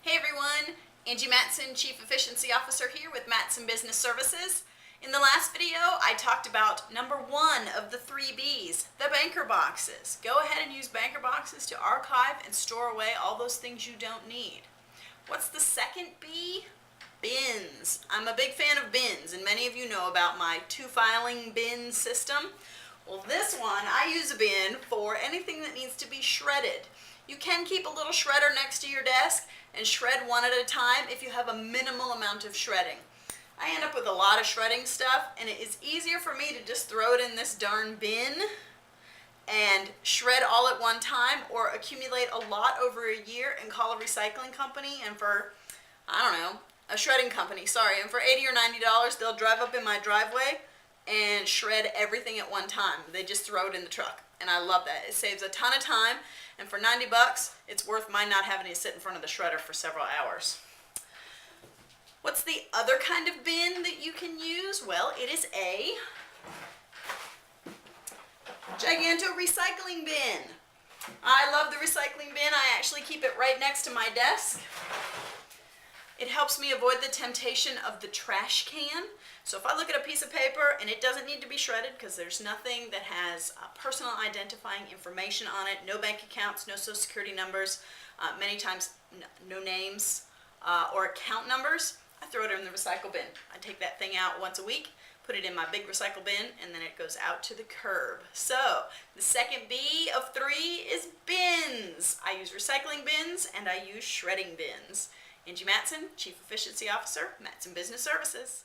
Hey everyone, Angie Mattson, Chief Efficiency Officer here with Mattson Business Services. In the last video, I talked about number 1 of the 3 B's, the banker boxes. Go ahead and use banker boxes to archive and store away all those things you don't need. What's the second B? Bins. I'm a big fan of bins, and many of you know about my 2-filing bin system. Well, this one, I use a bin for anything that needs to be shredded. You can keep a little shredder next to your desk and shred one at a time if you have a minimal amount of shredding. I end up with a lot of shredding stuff, and it is easier for me to just throw it in this darn bin and shred all at one time, or accumulate a lot over a year and call a recycling company, and for, I don't know, a shredding company, sorry, and for $80 or $90 they'll drive up in my driveway and shred everything at one time. They just throw it in the truck, and I love that. It saves a ton of time, and for 90 bucks, it's worth my not having to sit in front of the shredder for several hours. What's the other kind of bin that you can use? Well, it is a giganto recycling bin. I love the recycling bin. I actually keep it right next to my desk. It helps me avoid the temptation of the trash can. So if I look at a piece of paper and it doesn't need to be shredded because there's nothing that has personal identifying information on it, no bank accounts, no social security numbers, many times no names or account numbers, I throw it in the recycle bin. I take that thing out once a week, put it in my big recycle bin, and then it goes out to the curb. So the second B of 3 is bins. I use recycling bins and I use shredding bins. Angie Mattson, Chief Efficiency Officer, Mattson Business Services.